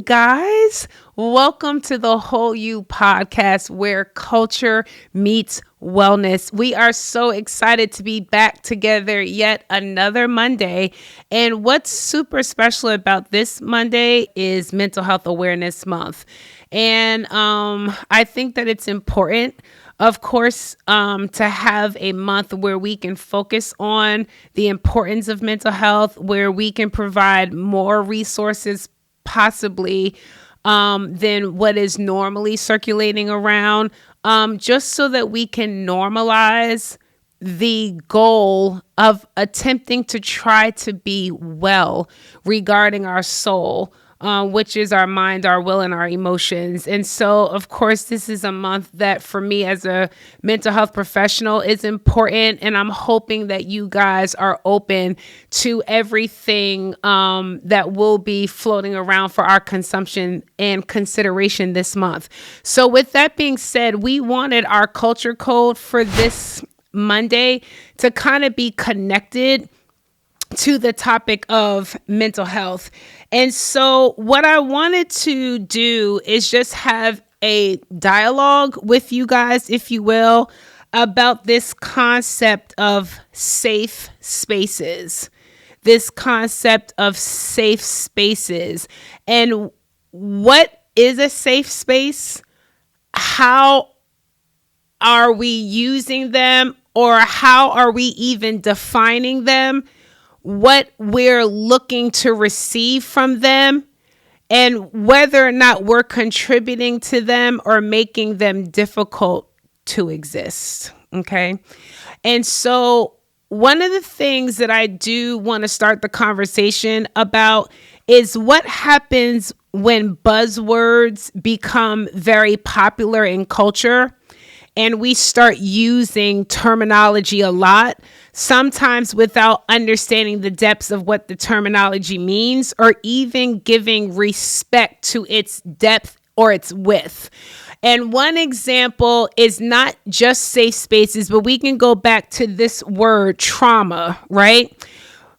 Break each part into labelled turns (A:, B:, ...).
A: guys. Welcome to the Whole You podcast where culture meets wellness. We are so excited to be back together yet another Monday. And what's super special about this Monday is Mental Health Awareness Month. And I think that it's important, of course, to have a month where we can focus on the importance of mental health, where we can provide more resources possibly than what is normally circulating around, just so that we can normalize the goal of attempting to try to be well regarding our soul, which is our mind, our will, and our emotions. And so, of course, this is a month that for me as a mental health professional is important. And I'm hoping that you guys are open to everything that will be floating around for our consumption and consideration this month. So with that being said, we wanted our culture code for this Monday to kind of be connected to the topic of mental health. And so what I wanted to do is just have a dialogue with you guys, if you will, about this concept of safe spaces. This concept of safe spaces. And what is a safe space? How are we using them, or how are we even defining them? What we're looking to receive from them, and whether or not we're contributing to them or making them difficult to exist. Okay. And so one of the things that I do want to start the conversation about is what happens when buzzwords become very popular in culture and we start using terminology a lot, sometimes without understanding the depths of what the terminology means, or even giving respect to its depth or its width. And one example is not just safe spaces, but we can go back to this word trauma, right?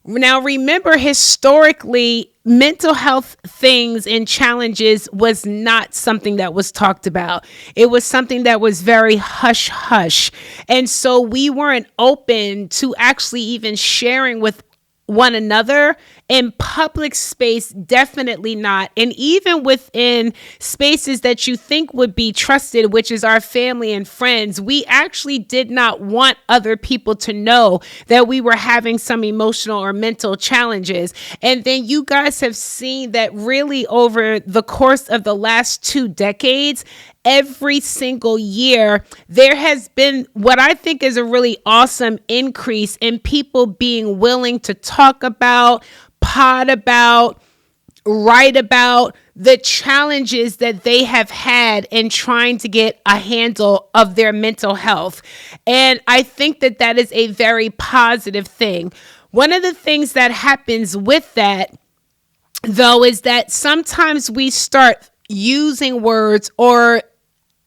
A: Now, remember, historically, mental health things and challenges was not something that was talked about. It was something that was very hush hush. And so we weren't open to actually even sharing with one another in public space, definitely not. And even within spaces that you think would be trusted, which is our family and friends, we actually did not want other people to know that we were having some emotional or mental challenges. And then you guys have seen that really over the course of the last 2 decades, every single year, there has been what I think is a really awesome increase in people being willing to talk about, pod about, write about the challenges that they have had in trying to get a handle of their mental health. And I think that that is a very positive thing. One of the things that happens with that, though, is that sometimes we start using words, or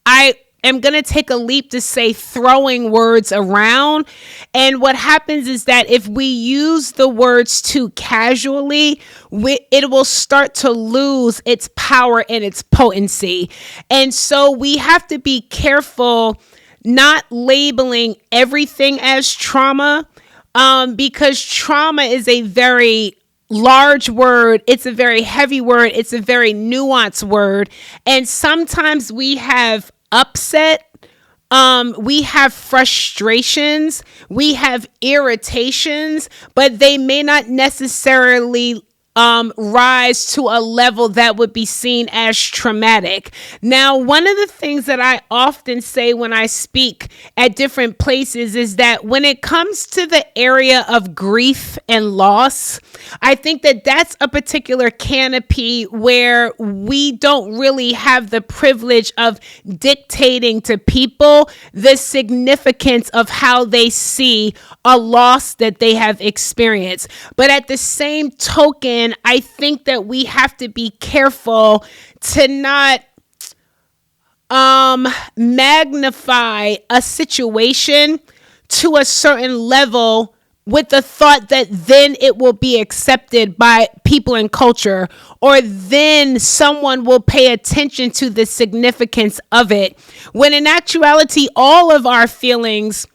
A: I am going to take a leap to say throwing words around. And what happens is that if we use the words too casually, it will start to lose its power and its potency. And so we have to be careful not labeling everything as trauma, because trauma is a very large word. It's a very heavy word. It's a very nuanced word. And sometimes we have upset, we have frustrations, we have irritations, but they may not necessarily rise to a level that would be seen as traumatic. Now, one of the things that I often say when I speak at different places is that when it comes to the area of grief and loss, I think that that's a particular canopy where we don't really have the privilege of dictating to people the significance of how they see a loss that they have experienced. But at the same token, I think that we have to be careful to not magnify a situation to a certain level with the thought that then it will be accepted by people in culture, or then someone will pay attention to the significance of it. When in actuality, all of our feelings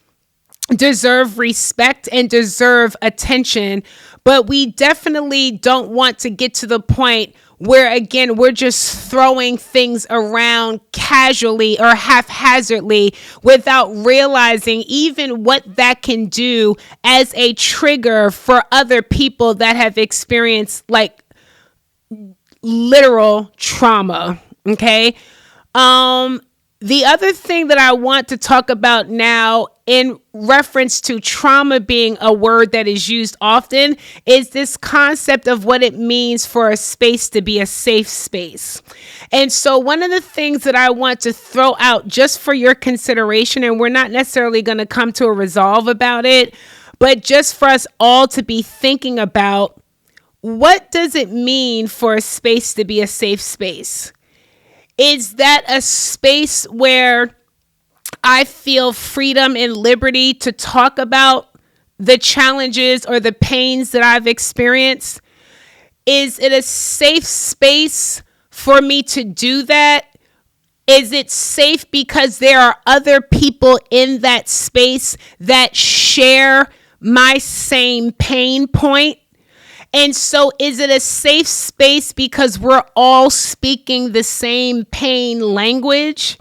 A: deserve respect and deserve attention, but we definitely don't want to get to the point where, again, we're just throwing things around casually or haphazardly without realizing even what that can do as a trigger for other people that have experienced like literal trauma. Okay. The other thing that I want to talk about now, in reference to trauma being a word that is used often, is this concept of what it means for a space to be a safe space. And so one of the things that I want to throw out just for your consideration, and we're not necessarily going to come to a resolve about it, but just for us all to be thinking about, what does it mean for a space to be a safe space? Is that a space where I feel freedom and liberty to talk about the challenges or the pains that I've experienced? Is it a safe space for me to do that? Is it safe because there are other people in that space that share my same pain point? And so is it a safe space because we're all speaking the same pain language?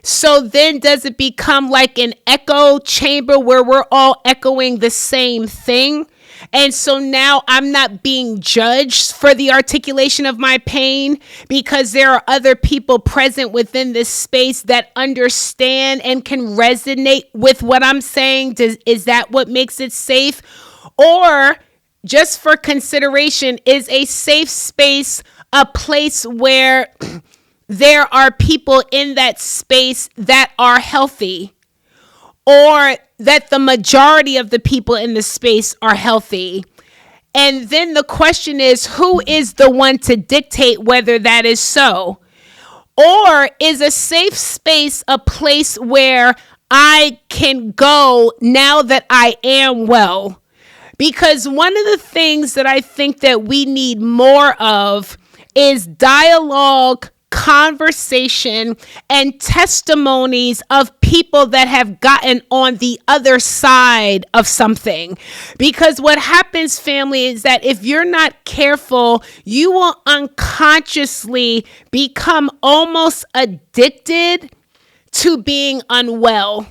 A: So then does it become like an echo chamber where we're all echoing the same thing? And so now I'm not being judged for the articulation of my pain because there are other people present within this space that understand and can resonate with what I'm saying. Is that what makes it safe? Or, just for consideration, is a safe space a place where there are people in that space that are healthy, or that the majority of the people in the space are healthy? And then the question is, who is the one to dictate whether that is so? Or is a safe space a place where I can go now that I am well? Because one of the things that I think that we need more of is dialogue, conversation, and testimonies of people that have gotten on the other side of something. Because what happens, family, is that if you're not careful, you will unconsciously become almost addicted to being unwell.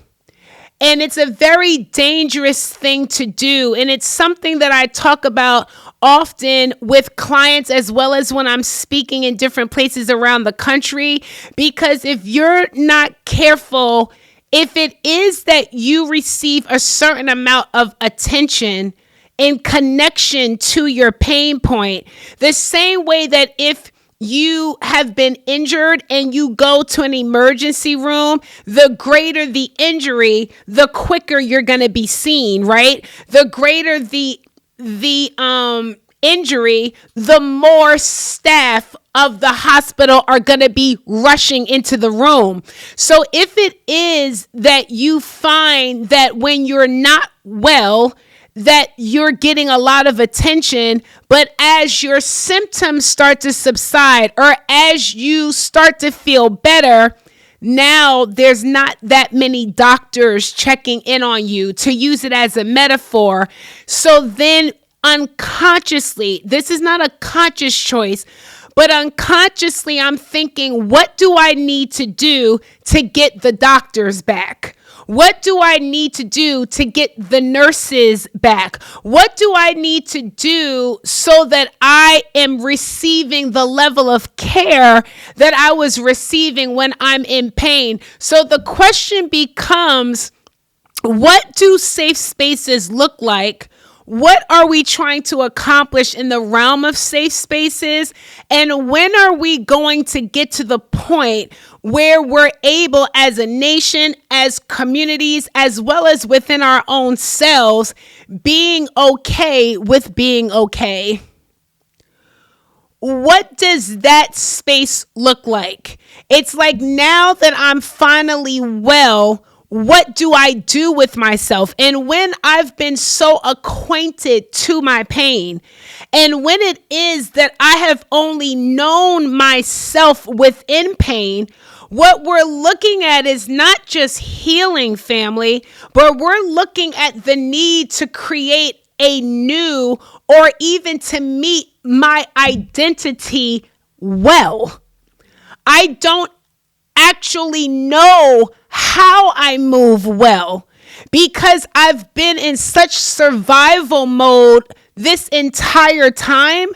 A: And it's a very dangerous thing to do. And it's something that I talk about often with clients, as well as when I'm speaking in different places around the country. Because if you're not careful, if it is that you receive a certain amount of attention in connection to your pain point, the same way that if you have been injured and you go to an emergency room, the greater the injury, the quicker you're going to be seen, right? The greater the injury, the more staff of the hospital are going to be rushing into the room. So if it is that you find that when you're not well, that you're getting a lot of attention, but as your symptoms start to subside, or as you start to feel better, now there's not that many doctors checking in on you, to use it as a metaphor. So then unconsciously, this is not a conscious choice, but unconsciously I'm thinking, what do I need to do to get the doctors back? What do I need to do to get the nurses back? What do I need to do so that I am receiving the level of care that I was receiving when I'm in pain? So the question becomes, what do safe spaces look like? What are we trying to accomplish in the realm of safe spaces? And when are we going to get to the point where we're able, as a nation, as communities, as well as within our own selves, being okay with being okay? What does that space look like? It's like, now that I'm finally well, what do I do with myself? And when I've been so acquainted to my pain, and when it is that I have only known myself within pain, what we're looking at is not just healing, family, but we're looking at the need to create a new, or even to meet my identity well. I don't actually know how I move well because I've been in such survival mode this entire time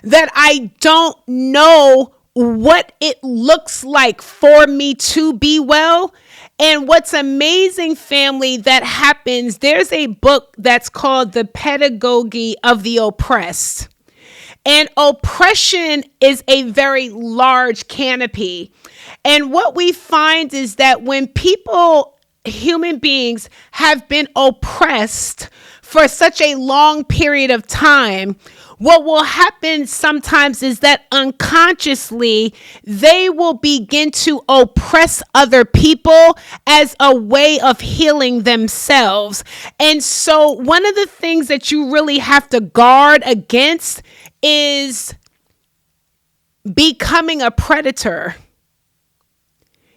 A: that I don't know what it looks like for me to be well. And what's amazing, family, that happens, there's a book that's called The Pedagogy of the Oppressed. And oppression is a very large canopy. And what we find is that when people, human beings, have been oppressed for such a long period of time, what will happen sometimes is that unconsciously they will begin to oppress other people as a way of healing themselves. And so one of the things that you really have to guard against is becoming a predator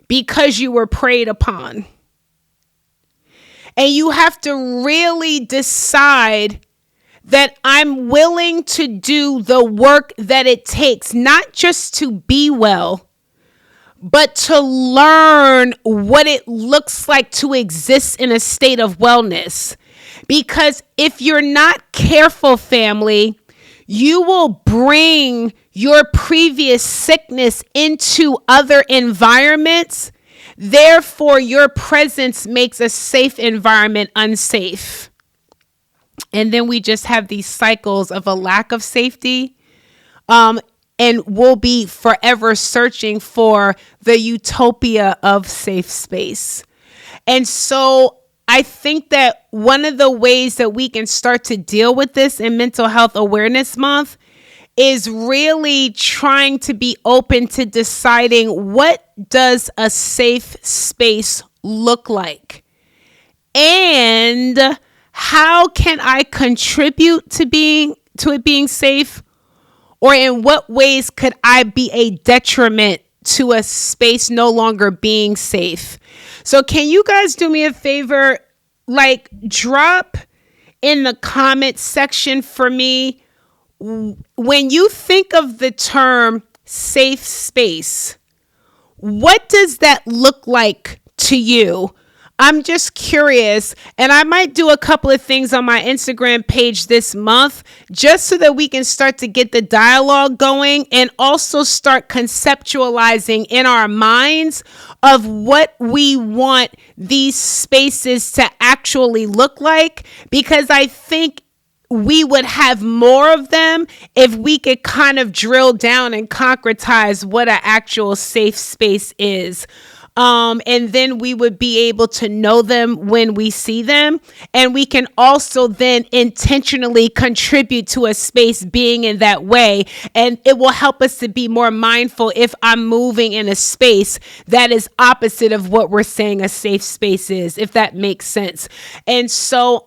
A: because you were preyed upon. And you have to really decide that I'm willing to do the work that it takes, not just to be well, but to learn what it looks like to exist in a state of wellness. Because if you're not careful, family, you will bring your previous sickness into other environments. Therefore, your presence makes a safe environment unsafe. And then we just have these cycles of a lack of safety. And we'll be forever searching for the utopia of safe space. And so I think that one of the ways that we can start to deal with this in Mental Health Awareness Month is really trying to be open to deciding, what does a safe space look like? And how can I contribute to it being safe? Or in what ways could I be a detriment to a space no longer being safe? So can you guys do me a favor? Like, drop in the comment section for me, when you think of the term safe space, what does that look like to you? I'm just curious, and I might do a couple of things on my Instagram page this month just so that we can start to get the dialogue going and also start conceptualizing in our minds of what we want these spaces to actually look like, because I think we would have more of them if we could kind of drill down and concretize what an actual safe space is. And then we would be able to know them when we see them. And we can also then intentionally contribute to a space being in that way. And it will help us to be more mindful if I'm moving in a space that is opposite of what we're saying a safe space is, if that makes sense. And so,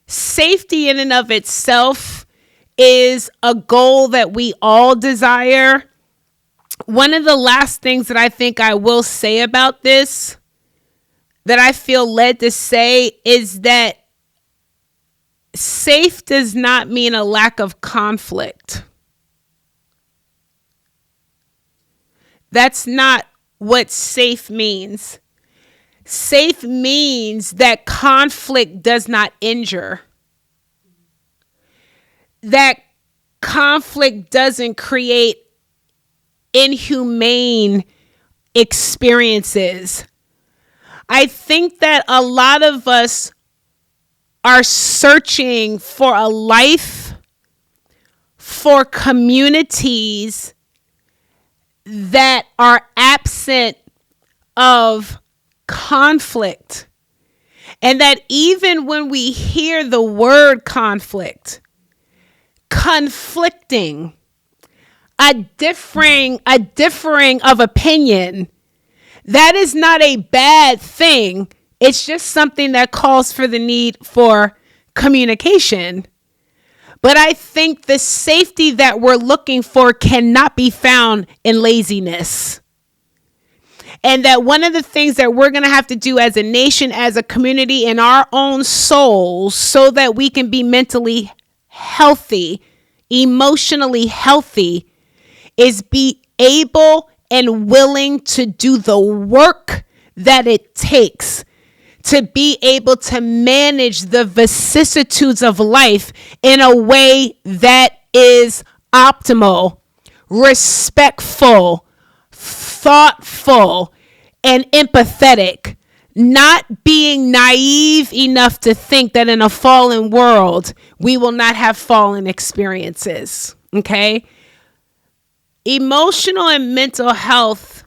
A: safety in and of itself is a goal that we all desire. One of the last things that I think I will say about this, that I feel led to say, is that safe does not mean a lack of conflict. That's not what safe means. Safe means that conflict does not injure. That conflict doesn't create inhumane experiences. I think that a lot of us are searching for a life, for communities that are absent of conflict. And that even when we hear the word conflict, conflicting, a differing of opinion, That is not a bad thing. It's just something that calls for the need for communication. But I think the safety that we're looking for cannot be found in laziness. And that one of the things that we're going to have to do as a nation, as a community, in our own souls, so that we can be mentally healthy, emotionally healthy, is be able and willing to do the work that it takes to be able to manage the vicissitudes of life in a way that is optimal, respectful, thoughtful, and empathetic. Not being naive enough to think that in a fallen world, we will not have fallen experiences. Okay? Emotional and mental health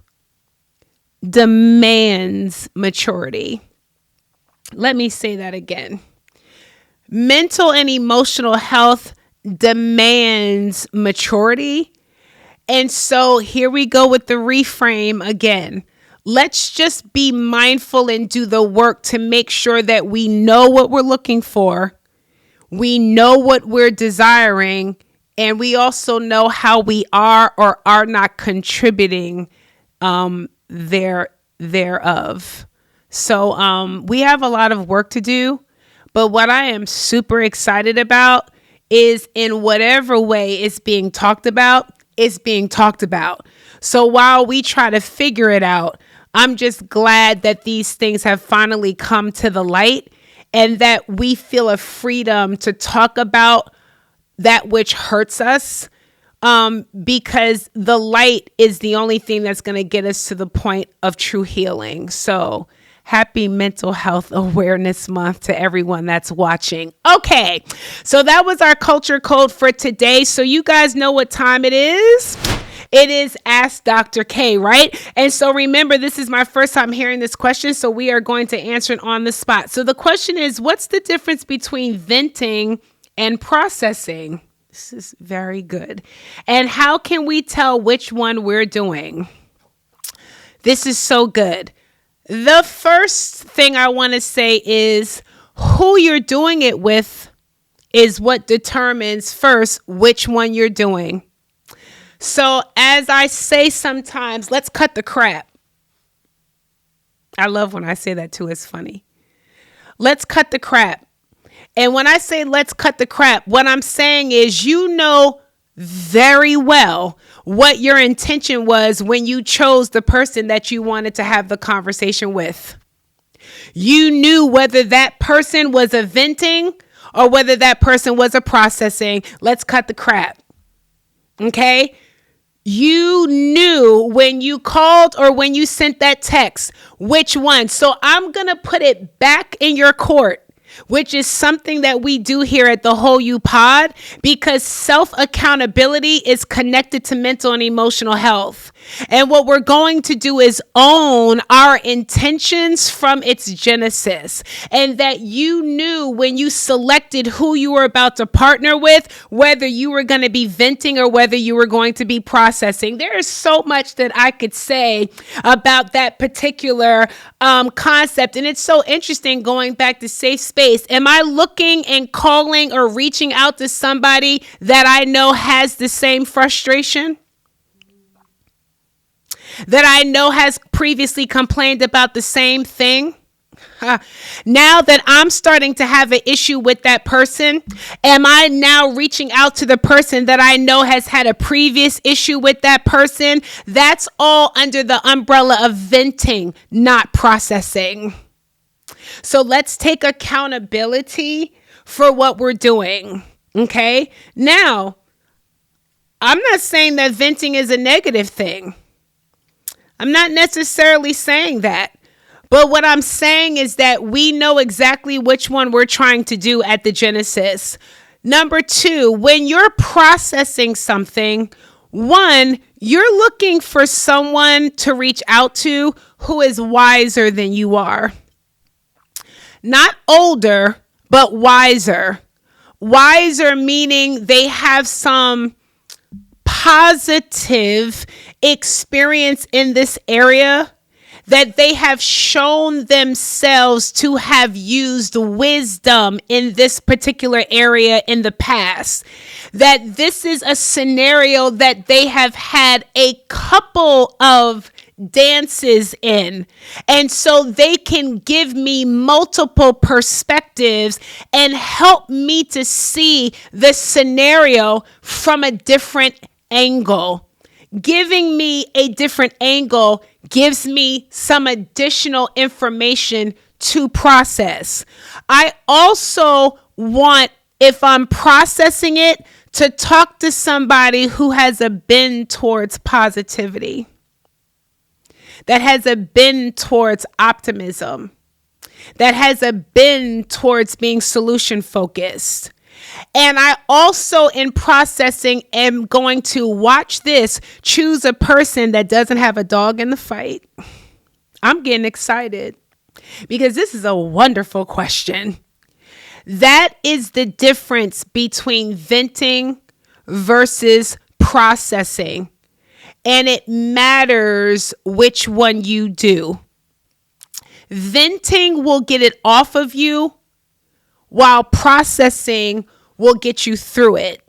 A: demands maturity. Let me say that again. Mental and emotional health demands maturity. And so here we go with the reframe again. Let's just be mindful and do the work to make sure that we know what we're looking for. We know what we're desiring. And we also know how we are or are not contributing thereof. So we have a lot of work to do. But what I am super excited about is in whatever way it's being talked about, it's being talked about. So while we try to figure it out, I'm just glad that these things have finally come to the light and that we feel a freedom to talk about that which hurts us, because the light is the only thing that's going to get us to the point of true healing. So happy Mental Health Awareness Month to everyone that's watching. Okay, so that was our culture code for today. So you guys know what time it is. It is Ask Dr. K, right? And so remember, this is my first time hearing this question, so we are going to answer it on the spot. So the question is, what's the difference between venting and processing? This is very good. And how can we tell which one we're doing? This is so good. The first thing I want to say is who you're doing it with is what determines first which one you're doing. So as I say sometimes, let's cut the crap. I love when I say that too. It's funny. Let's cut the crap. And when I say let's cut the crap, what I'm saying is you know very well what your intention was when you chose the person that you wanted to have the conversation with. You knew whether that person was a venting or whether that person was a processing. Let's cut the crap. Okay? You knew when you called or when you sent that text, which one. So I'm going to put it back in your court, which is something that we do here at the Whole You Pod, because self-accountability is connected to mental and emotional health. And what we're going to do is own our intentions from its genesis, and that you knew when you selected who you were about to partner with, whether you were going to be venting or whether you were going to be processing. There is so much that I could say about that particular concept. And it's so interesting going back to safe space. Am I looking and calling or reaching out to somebody that I know has the same frustration? That I know has previously complained about the same thing? Now that I'm starting to have an issue with that person, am I now reaching out to the person that I know has had a previous issue with that person? That's all under the umbrella of venting, not processing. So let's take accountability for what we're doing. Okay? Now, I'm not saying that venting is a negative thing. I'm not necessarily saying that. But what I'm saying is that we know exactly which one we're trying to do at the genesis. Number two, when you're processing something, one, you're looking for someone to reach out to who is wiser than you are. Not older, but wiser. Wiser meaning they have some positive experience in this area that they have shown themselves to have used wisdom in this particular area in the past, that this is a scenario that they have had a couple of dances in. And so they can give me multiple perspectives and help me to see the scenario from a different angle. Giving me a different angle gives me some additional information to process. I also want, if I'm processing it, to talk to somebody who has a bend towards positivity, that has a bend towards optimism, that has a bend towards being solution focused. And I also, in processing, am going to watch this, choose a person that doesn't have a dog in the fight. I'm getting excited because this is a wonderful question. That is the difference between venting versus processing. And it matters which one you do. Venting will get it off of you, while processing will get you through it.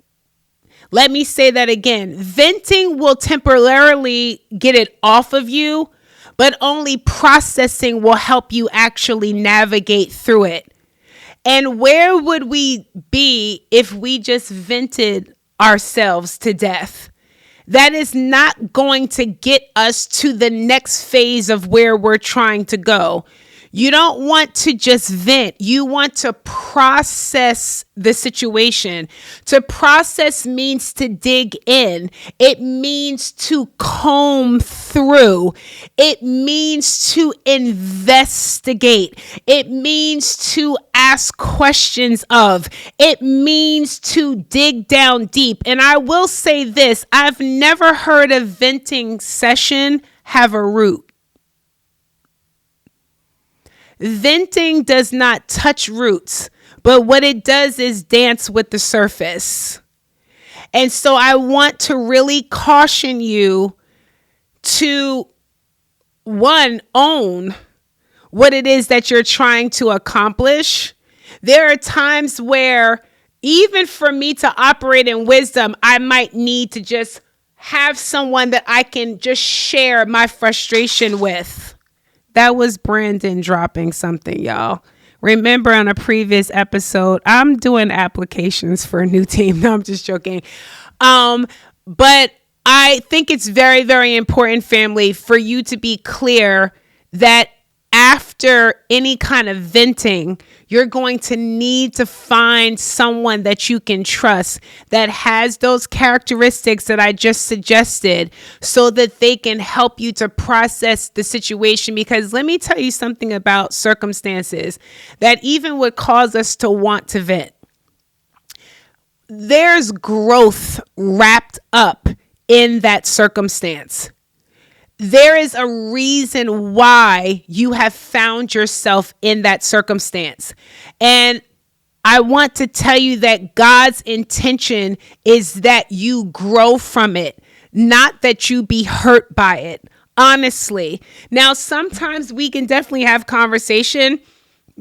A: Let me say that again. Venting will temporarily get it off of you, but only processing will help you actually navigate through it. And where would we be if we just vented ourselves to death? That is not going to get us to the next phase of where we're trying to go. You don't want to just vent. You want to process the situation. To process means to dig in. It means to comb through. It means to investigate. It means to ask questions of. It means to dig down deep. And I will say this, I've never heard a venting session have a root. Venting does not touch roots, but what it does is dance with the surface. And so I want to really caution you to, one, own what it is that you're trying to accomplish. There are times where even for me to operate in wisdom, I might need to just have someone that I can just share my frustration with. That was Brandon dropping something, y'all. Remember on a previous episode, I'm doing applications for a new team. No, I'm just joking. But I think it's very, very important, family, for you to be clear that after any kind of venting, you're going to need to find someone that you can trust that has those characteristics that I just suggested so that they can help you to process the situation. Because let me tell you something about circumstances that even would cause us to want to vent. There's growth wrapped up in that circumstance. There is a reason why you have found yourself in that circumstance. And I want to tell you that God's intention is that you grow from it, not that you be hurt by it, honestly. Now, sometimes we can definitely have conversation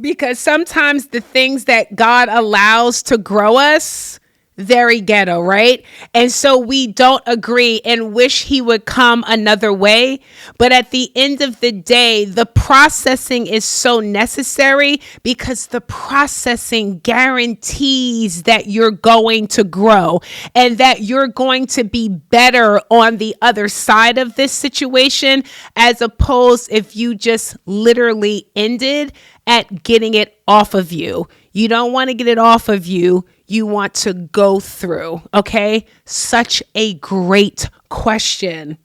A: because sometimes the things that God allows to grow us, very ghetto, right? And so we don't agree and wish he would come another way. But at the end of the day, the processing is so necessary because the processing guarantees that you're going to grow and that you're going to be better on the other side of this situation, as opposed if you just literally ended at getting it off of you. You don't want to get it off of you. You want to go through. Okay. Such a great question.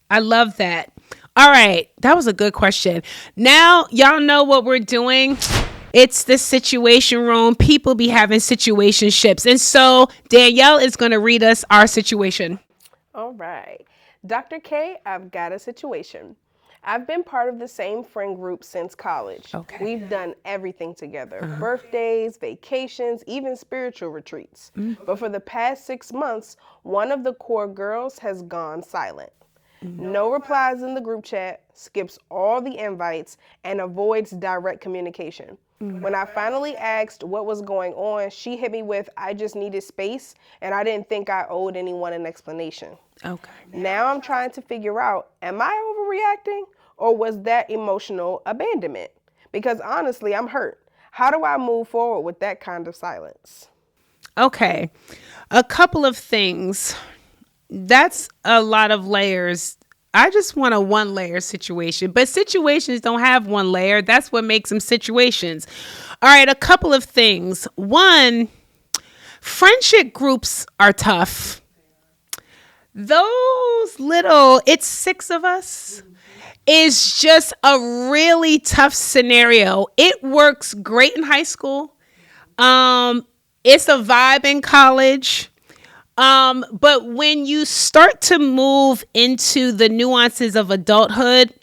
A: I love that. All right. That was a good question. Now, y'all know what we're doing. It's the situation room. People be having situationships. And so Danielle is going to read us our situation.
B: All right. Dr. K, I've got a situation. I've been part of the same friend group since college.
A: Okay.
B: We've done everything together. Birthdays, vacations, even spiritual retreats. But for the past 6 months, one of the core girls has gone silent. No replies in the group chat, skips all the invites, and avoids direct communication. When I finally asked what was going on, she hit me with, I just needed space, and I didn't think I owed anyone an explanation.
A: Okay.
B: Now I'm trying to figure out, am I overreacting, or was that emotional abandonment? Because honestly, I'm hurt. How do I move forward with that kind of silence?
A: Okay. A couple of things. That's a lot of layers. I just want a one layer situation, but situations don't have one layer. That's what makes them situations. All right, a couple of things. One, friendship groups are tough. It's 6 of us, is just a really tough scenario. It works great in high school. It's a vibe in college. But when you start to move into the nuances of adulthood,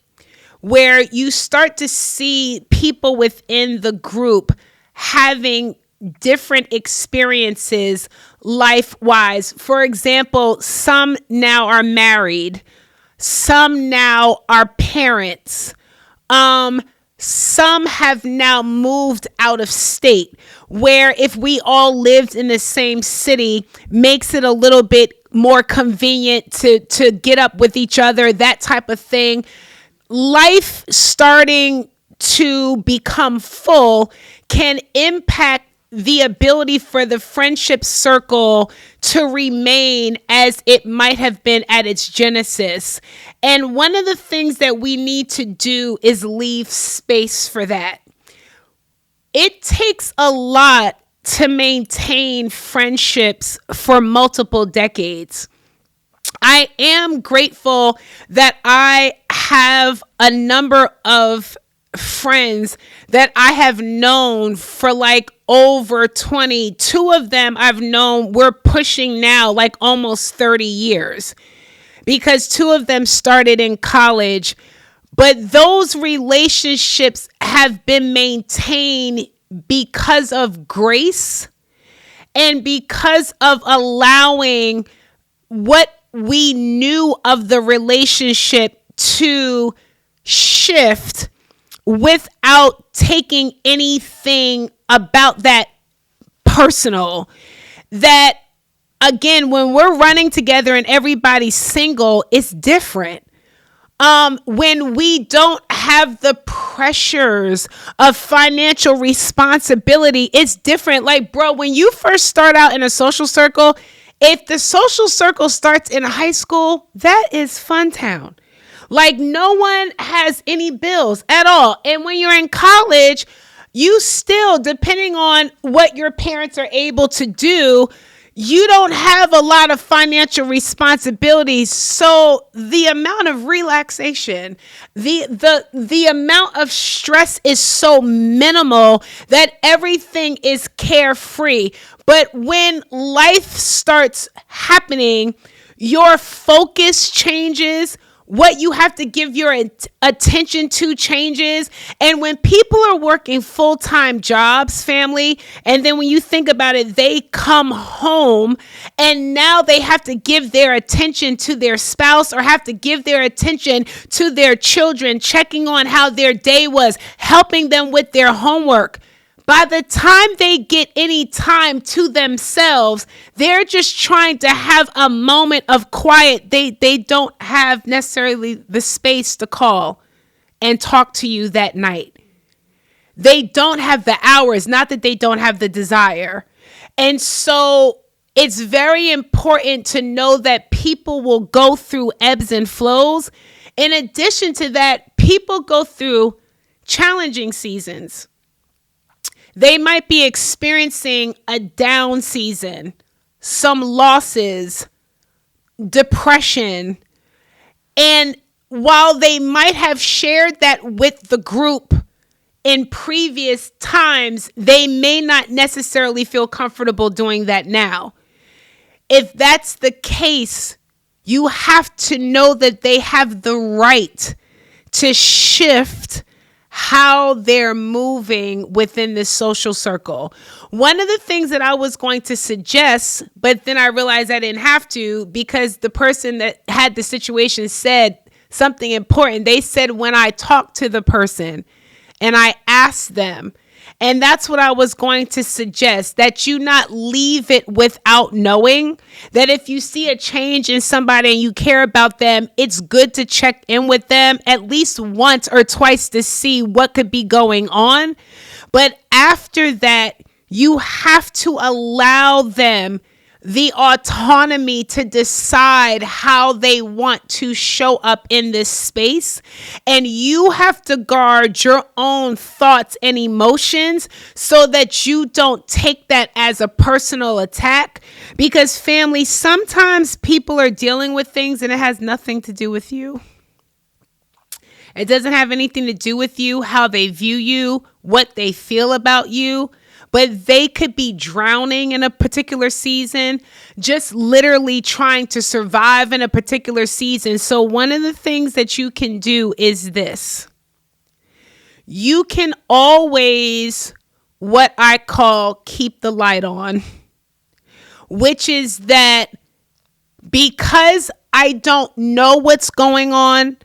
A: where you start to see people within the group having different experiences life-wise. For example, some now are married. Some now are parents. Some have now moved out of state, where if we all lived in the same city, makes it a little bit more convenient to get up with each other, that type of thing. Life starting to become full can impact the ability for the friendship circle to remain as it might have been at its genesis. And one of the things that we need to do is leave space for that. It takes a lot to maintain friendships for multiple decades. I am grateful that I have a number of friends that I have known for like over 20. 2 of them I've known, we're pushing now like almost 30 years, because 2 of them started in college. But those relationships have been maintained because of grace and because of allowing what we knew of the relationship to shift without taking anything about that personal. That, again, when we're running together and everybody's single, it's different. When we don't have the pressures of financial responsibility, it's different. Like, bro, when you first start out in a social circle, if the social circle starts in high school, that is fun town. Like, no one has any bills at all. And when you're in college, you still, depending on what your parents are able to do, you don't have a lot of financial responsibilities. So the amount of relaxation, the amount of stress is so minimal that everything is carefree. But when life starts happening, your focus changes. What you have to give your attention to changes. And when people are working full-time jobs, family, and then when you think about it, they come home and now they have to give their attention to their spouse or have to give their attention to their children, checking on how their day was, helping them with their homework. By the time they get any time to themselves, they're just trying to have a moment of quiet. They don't have necessarily the space to call and talk to you that night. They don't have the hours, not that they don't have the desire. And so it's very important to know that people will go through ebbs and flows. In addition to that, people go through challenging seasons. They might be experiencing a down season, some losses, depression. And while they might have shared that with the group in previous times, they may not necessarily feel comfortable doing that now. If that's the case, you have to know that they have the right to shift how they're moving within this social circle. One of the things that I was going to suggest, but then I realized I didn't have to because the person that had the situation said something important. They said, when I talk to the person and I ask them, and that's what I was going to suggest, that you not leave it without knowing that if you see a change in somebody and you care about them, it's good to check in with them at least once or twice to see what could be going on. But after that, you have to allow them the autonomy to decide how they want to show up in this space. And you have to guard your own thoughts and emotions so that you don't take that as a personal attack. Because family, sometimes people are dealing with things and it has nothing to do with you. It doesn't have anything to do with you, how they view you, what they feel about you. But they could be drowning in a particular season, just literally trying to survive in a particular season. So one of the things that you can do is this. You can always, what I call, keep the light on, which is that because I don't know what's going on,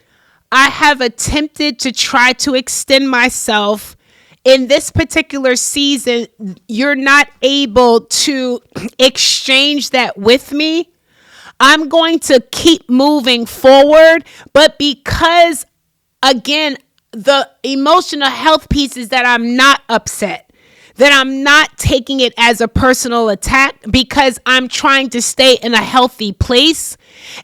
A: I have attempted to try to extend myself. In this particular season, you're not able to exchange that with me. I'm going to keep moving forward. But because, again, the emotional health piece is that I'm not upset, that I'm not taking it as a personal attack because I'm trying to stay in a healthy place.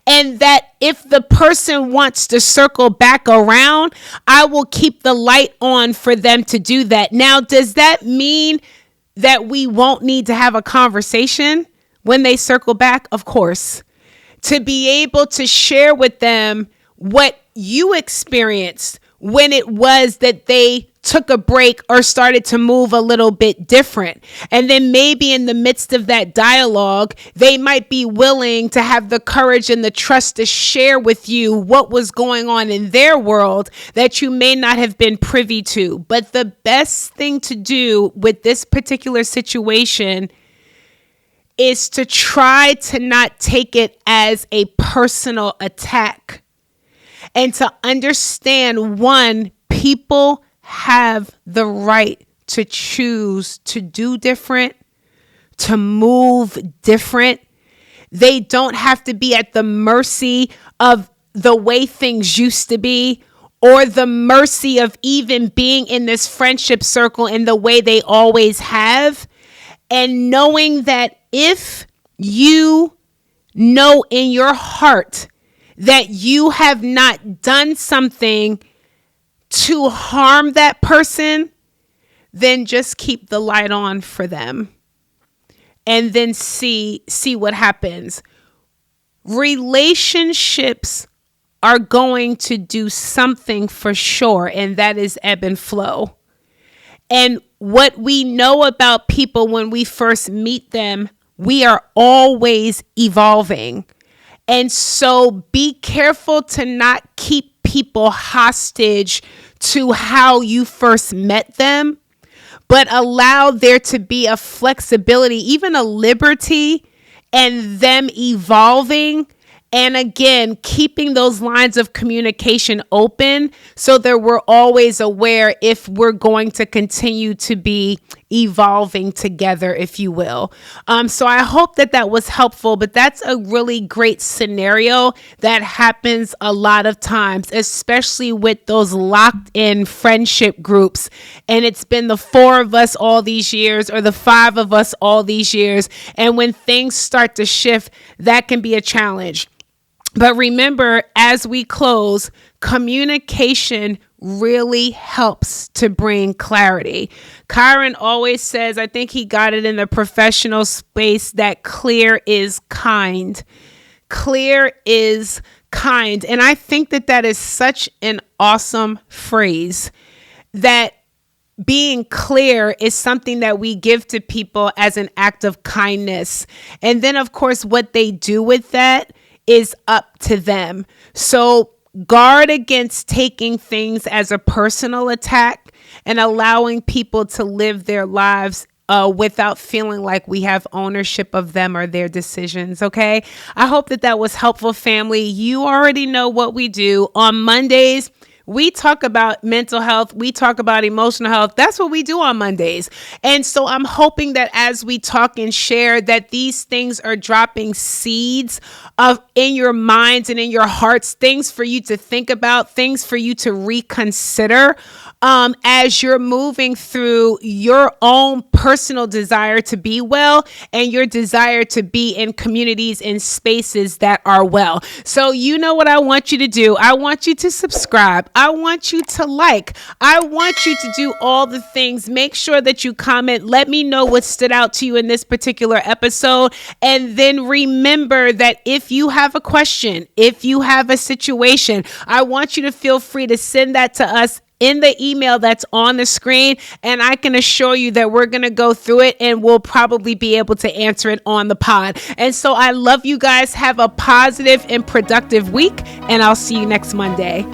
A: And that if the person wants to circle back around, I will keep the light on for them to do that. Now, does that mean that we won't need to have a conversation when they circle back? Of course. To be able to share with them what you experienced when it was that they took a break or started to move a little bit different. And then maybe in the midst of that dialogue, they might be willing to have the courage and the trust to share with you what was going on in their world that you may not have been privy to. But the best thing to do with this particular situation is to try to not take it as a personal attack and to understand, one, people have the right to choose to do different, to move different. They don't have to be at the mercy of the way things used to be or the mercy of even being in this friendship circle in the way they always have. And knowing that if you know in your heart that you have not done something to harm that person, then just keep the light on for them and then see what happens. Relationships are going to do something for sure, and that is ebb and flow. And what we know about people when we first meet them, we are always evolving. And so be careful to not keep people hostage to how you first met them, but allow there to be a flexibility, even a liberty, and them evolving. And again, keeping those lines of communication open so that we're always aware if we're going to continue to be evolving together, if you will. So I hope that was helpful, but that's a really great scenario that happens a lot of times, especially with those locked in friendship groups. And it's been the 4 of us all these years or the 5 of us all these years. And when things start to shift, that can be a challenge. But remember, as we close, communication really helps to bring clarity. Kyron always says, I think he got it in the professional space, that clear is kind. Clear is kind. And I think that is such an awesome phrase, that being clear is something that we give to people as an act of kindness. And then, of course, what they do with that is up to them. So guard against taking things as a personal attack and allowing people to live their lives without feeling like we have ownership of them or their decisions. Okay. I hope that was helpful, family. You already know what we do on Mondays. We talk about mental health. We talk about emotional health. That's what we do on Mondays. And so I'm hoping that as we talk and share that these things are dropping seeds in your minds and in your hearts, things for you to think about, things for you to reconsider as you're moving through your own personal desire to be well and your desire to be in communities and spaces that are well. So you know what I want you to do. I want you to subscribe. I want you to like. I want you to do all the things. Make sure that you comment. Let me know what stood out to you in this particular episode. And then remember that if you have a question, if you have a situation, I want you to feel free to send that to us in the email that's on the screen, and I can assure you that we're going to go through it and we'll probably be able to answer it on the pod. And so I love you guys. Have a positive and productive week, and I'll see you next Monday.